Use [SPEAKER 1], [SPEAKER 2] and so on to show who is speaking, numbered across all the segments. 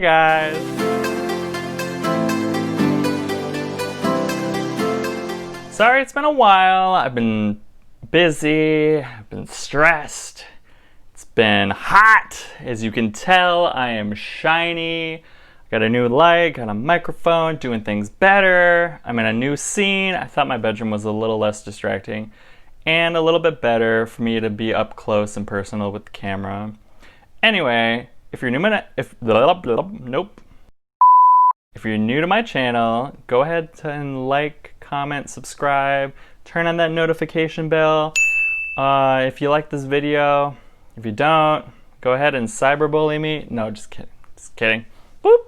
[SPEAKER 1] Hey guys! Sorry it's been a while. I've been busy, I've been stressed. It's been hot. As you can tell, I am shiny. Got a new light, got a microphone, doing things better. I'm in a new scene. I thought my bedroom was a little less distracting and a little bit better for me to be up close and personal with the camera. Anyway, if you're new if you're new to my channel, go ahead and like, comment, subscribe, turn on that notification bell. If you like this video, if you don't, go ahead and cyberbully me. No, just kidding. Just kidding. Boop.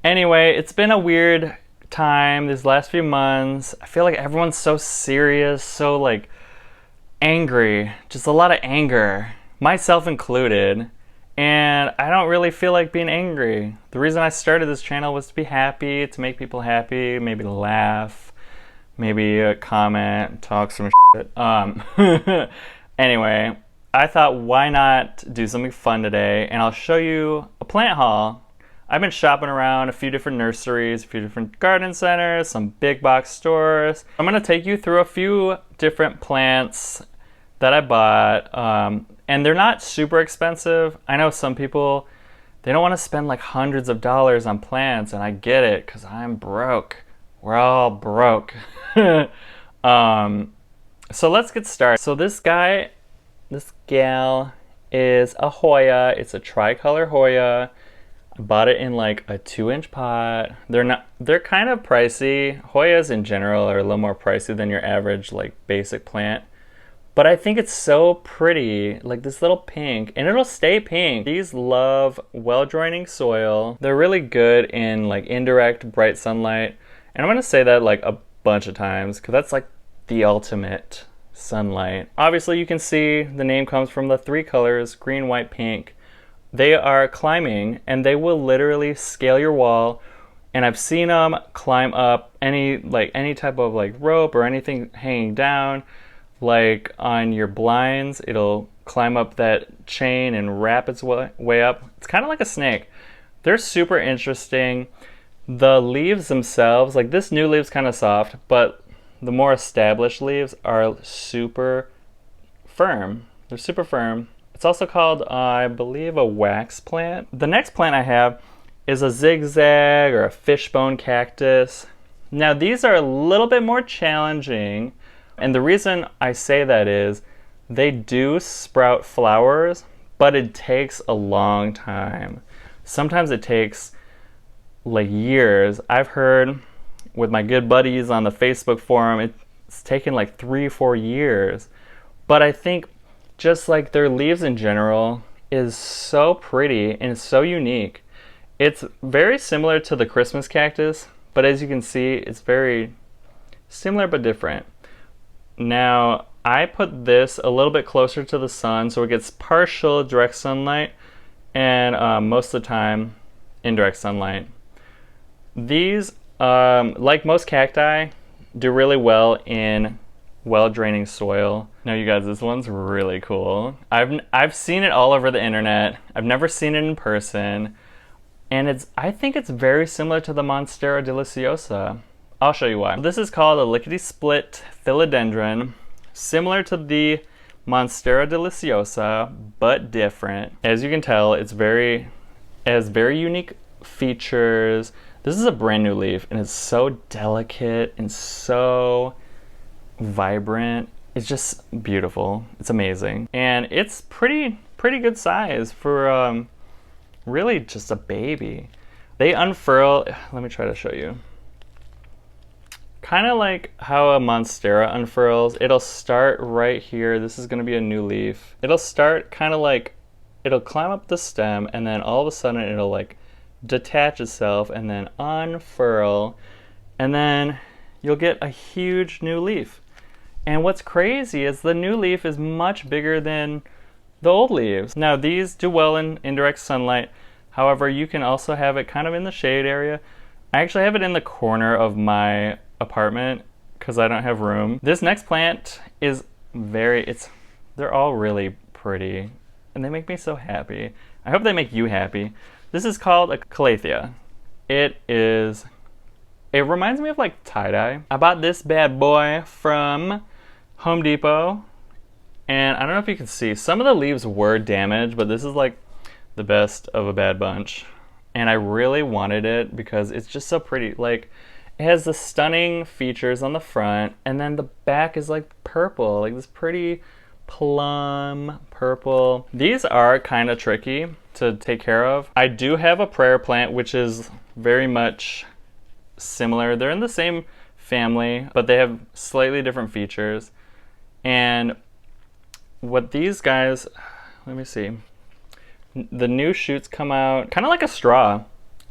[SPEAKER 1] Anyway, it's been a weird time these last few months. I feel like everyone's so serious, so like angry, just a lot of anger, myself included, and I don't really feel like being angry. The reason I started this channel was to be happy, to make people happy, maybe laugh, maybe comment, talk some shit. Anyway, I thought why not do something fun today, and I'll show you a plant haul. I've been shopping around a few different nurseries, a few different garden centers, some big box stores. I'm gonna take you through a few different plants that I bought, and they're not super expensive. I know some people, they don't want to spend like hundreds of dollars on plants, and I get it because I'm broke. We're all broke. So let's get started. So this gal is a Hoya. It's a tricolor Hoya. I bought it in like a 2-inch pot. They're kind of pricey. Hoyas in general are a little more pricey than your average like basic plant. But I think it's so pretty, like this little pink, and it'll stay pink. These love well-draining soil. They're really good in like indirect bright sunlight. And I'm gonna say that like a bunch of times because that's like the ultimate sunlight. Obviously you can see the name comes from the 3 colors, green, white, pink. They are climbing and they will literally scale your wall. And I've seen them climb up any type of like rope or anything hanging down. Like on your blinds, it'll climb up that chain and wrap its way up. It's kind of like a snake. They're super interesting. The leaves themselves, like this new leaf's kind of soft, but the more established leaves are super firm. They're super firm. It's also called, I believe, a wax plant. The next plant I have is a zigzag or a fishbone cactus. Now these are a little bit more challenging. And the reason I say that is they do sprout flowers, but it takes a long time. Sometimes it takes like years. I've heard with my good buddies on the Facebook forum, it's taken like 3-4 years. But I think just like their leaves in general is so pretty and it's so unique. It's very similar to the Christmas cactus, but as you can see, it's very similar but different. Now, I put this a little bit closer to the sun so it gets partial direct sunlight and most of the time indirect sunlight. These, like most cacti, do really well in well-draining soil. Now you guys, this one's really cool. I've seen it all over the internet. I've never seen it in person. And I think it's very similar to the Monstera Deliciosa. I'll show you why. This is called a lickety-split Philodendron, similar to the Monstera Deliciosa, but different. As you can tell, it has very unique features. This is a brand new leaf, and it's so delicate and so vibrant. It's just beautiful. It's amazing. And it's pretty good size for really just a baby. They unfurl, let me try to show you. Kind of like how a Monstera unfurls. It'll start right here. This is going to be a new leaf. It'll start kind of like, it'll climb up the stem and then all of a sudden it'll like detach itself and then unfurl. And then you'll get a huge new leaf. And what's crazy is the new leaf is much bigger than the old leaves. Now these do well in indirect sunlight. However, you can also have it kind of in the shade area. I actually have it in the corner of my apartment because I don't have room. This next plant is they're all really pretty and they make me so happy. I hope they make you happy. This is called a calathea. It reminds me of like tie-dye. I bought this bad boy from Home Depot, and I don't know if you can see, some of the leaves were damaged, but this is like the best of a bad bunch. And I really wanted it because it's just so pretty. Like, it has the stunning features on the front, and then the back is like purple, like this pretty plum purple. These are kind of tricky to take care of. I do have a prayer plant, which is very much similar. They're in the same family, but they have slightly different features. And what these guys, let me see. The new shoots come out kind of like a straw.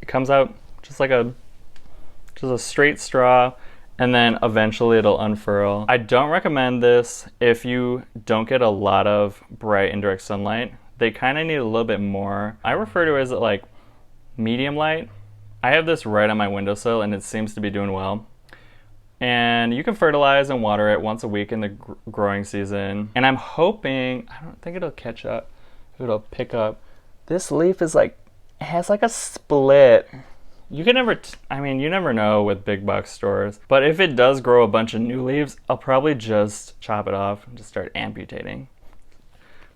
[SPEAKER 1] It comes out just a straight straw, and then eventually it'll unfurl. I don't recommend this if you don't get a lot of bright indirect sunlight. They kind of need a little bit more. I refer to it as like medium light. I have this right on my windowsill and it seems to be doing well. And you can fertilize and water it once a week in the growing season. And I'm hoping, I don't think it'll catch up, it'll pick up. This leaf is like, it has like a split. You can never, you never know with big box stores. But if it does grow a bunch of new leaves, I'll probably just chop it off and just start amputating.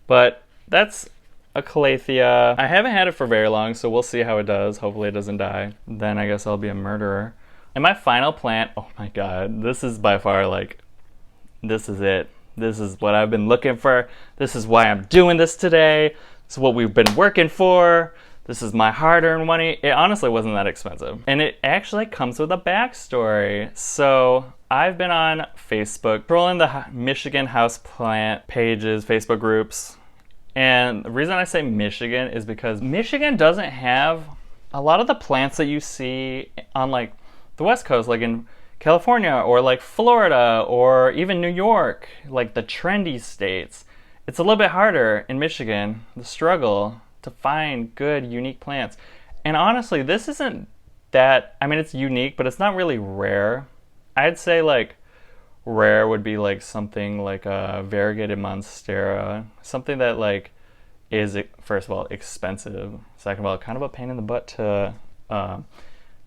[SPEAKER 1] But that's a calathea. I haven't had it for very long, so we'll see how it does. Hopefully it doesn't die. Then I guess I'll be a murderer. And my final plant, oh my god, this is by far like, this is it. This is what I've been looking for. This is why I'm doing this today. This is what we've been working for. This is my hard-earned money. It honestly wasn't that expensive. And it actually comes with a backstory. So I've been on Facebook, scrolling the Michigan houseplant pages, Facebook groups. And the reason I say Michigan is because Michigan doesn't have a lot of the plants that you see on like the West Coast, like in California or like Florida or even New York, like the trendy states. It's a little bit harder in Michigan, the struggle to find good, unique plants. And honestly, this isn't that, it's unique, but it's not really rare. I'd say like rare would be like something like a variegated monstera, something that like is, first of all, expensive, second of all, kind of a pain in the butt to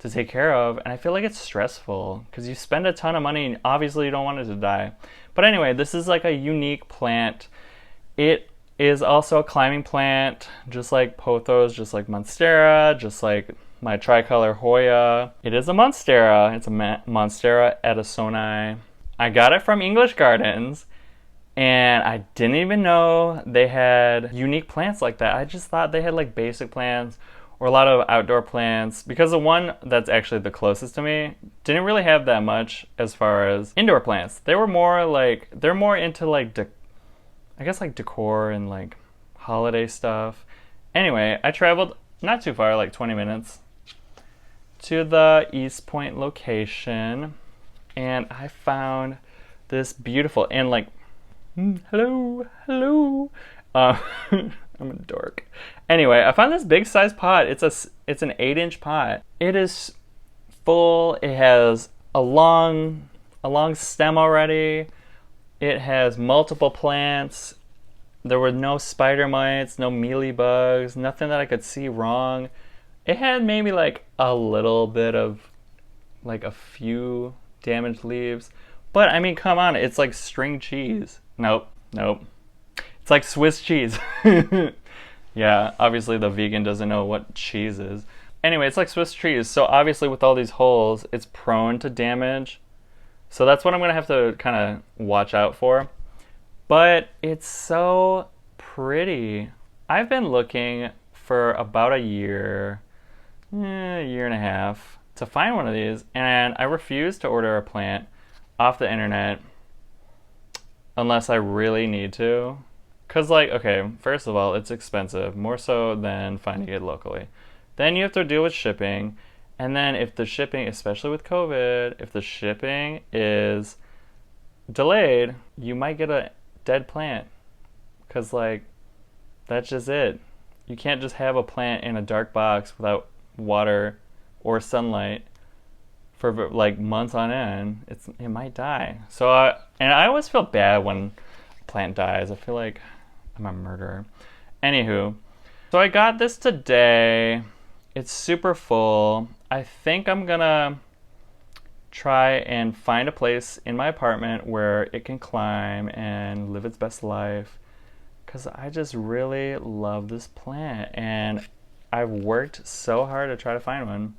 [SPEAKER 1] take care of, and I feel like it's stressful because you spend a ton of money and obviously you don't want it to die. But anyway, this is like a unique plant. It is also a climbing plant, just like pothos, just like monstera, just like my tricolor Hoya. It is a monstera. It's a Monstera Adansonii. I got it from English Gardens, and I didn't even know they had unique plants like that. I just thought they had like basic plants or a lot of outdoor plants, because the one that's actually the closest to me didn't really have that much as far as indoor plants. They were more like, they're more into like, I guess like decor and like holiday stuff. Anyway, I traveled not too far, like 20 minutes, to the East Point location, and I found this beautiful, and like, hello. I'm a dork. Anyway, I found this big size pot. It's an 8-inch pot. It is full. It has a long stem already. It has multiple plants. There were no spider mites, no mealy bugs, nothing that I could see wrong. It had maybe like a little bit of like a few damaged leaves. But come on, it's like string cheese. Nope. It's like Swiss cheese. Yeah, obviously the vegan doesn't know what cheese is. Anyway, it's like Swiss cheese. So obviously with all these holes, it's prone to damage. So that's what I'm going to have to kind of watch out for. But it's so pretty. I've been looking for about a year and a half to find one of these. And I refuse to order a plant off the internet unless I really need to. Because like, okay, first of all, it's expensive, more so than finding it locally. Then you have to deal with shipping. And then if the shipping, especially with COVID, if the shipping is delayed, you might get a dead plant. Because like, that's just it. You can't just have a plant in a dark box without water or sunlight for like months on end. It might die. So, and I always feel bad when a plant dies. I feel like I'm a murderer. Anywho, So I got this today. It's super full. I think I'm gonna try and find a place in my apartment where it can climb and live its best life, because I just really love this plant and I've worked so hard to try to find one.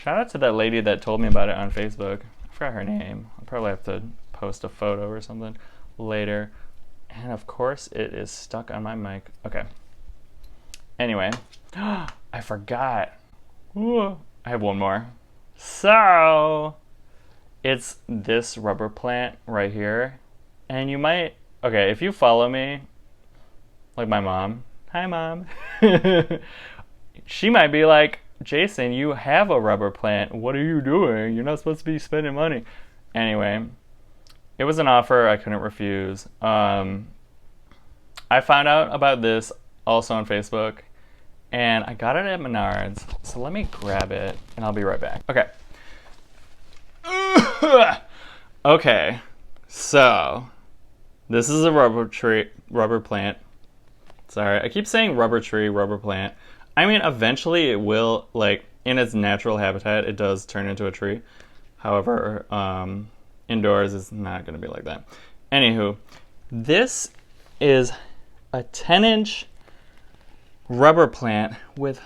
[SPEAKER 1] Shout out to that lady that told me about it on Facebook. I forgot her name. I'll probably have to post a photo or something later. And of course it is stuck on my mic. Okay. Anyway, I forgot. Ooh, I have one more. So, it's this rubber plant right here. And you might, okay, if you follow me, like my mom, hi mom, she might be like, Jason, you have a rubber plant. What are you doing? You're not supposed to be spending money. Anyway, it was an offer I couldn't refuse. I found out about this also on Facebook, and I got it at Menards. So let me grab it, and I'll be right back. Okay. Okay, so this is a rubber plant. Sorry, I keep saying rubber tree, rubber plant. I mean, eventually it will, like, in its natural habitat, it does turn into a tree. However, indoors is not going to be like that. Anywho, this is a 10-inch rubber plant with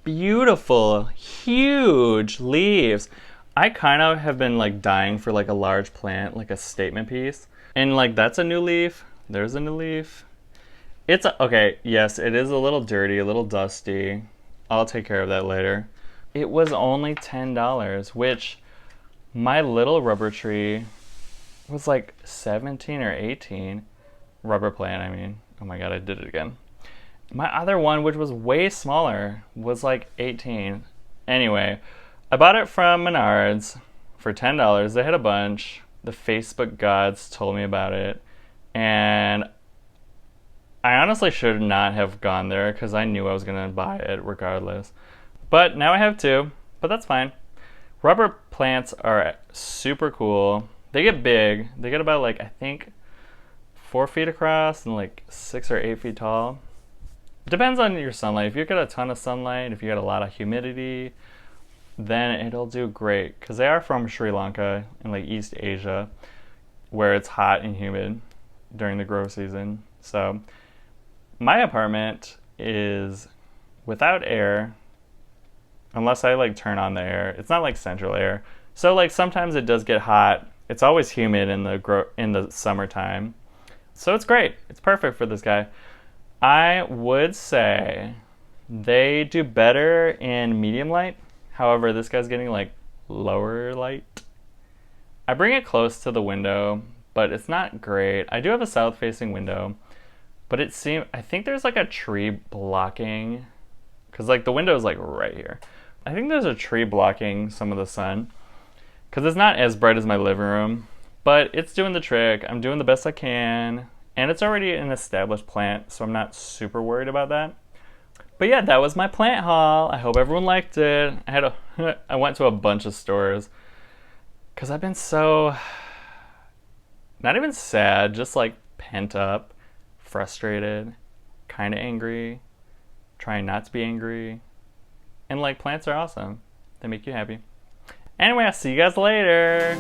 [SPEAKER 1] beautiful, huge leaves. I kind of have been, like, dying for, like, a large plant, like a statement piece. And, like, that's a new leaf. There's a new leaf. It's okay, yes, it is a little dirty, a little dusty. I'll take care of that later. It was only $10, which my little rubber tree was like 17 or 18. Rubber plant, I mean. Oh my god, I did it again. My other one, which was way smaller, was like 18. Anyway, I bought it from Menards for $10. They had a bunch. The Facebook gods told me about it. And I honestly should not have gone there because I knew I was going to buy it regardless. But now I have two, but that's fine. Rubber plants are super cool. They get big. They get about, like, I think 4 feet across and like 6 or 8 feet tall. It depends on your sunlight. If you get a ton of sunlight, if you get a lot of humidity, then it'll do great, because they are from Sri Lanka in, like, East Asia, where it's hot and humid during the grow season. So my apartment is without air, unless I, like, turn on the air. It's not like central air. So, like, sometimes it does get hot. It's always humid in the summertime. So it's great. It's perfect for this guy. I would say they do better in medium light. However, this guy's getting, like, lower light. I bring it close to the window, but it's not great. I do have a south-facing window, but I think there's, like, a tree blocking, because, like, the window is, like, right here. I think there's a tree blocking some of the sun, because it's not as bright as my living room, but it's doing the trick. I'm doing the best I can, and it's already an established plant, so I'm not super worried about that. But yeah, that was my plant haul. I hope everyone liked it. I went to a bunch of stores, because I've been so, not even sad, just, like, pent up, frustrated, kind of angry, trying not to be angry. And, like, plants are awesome. They make you happy. Anyway, I'll see you guys later.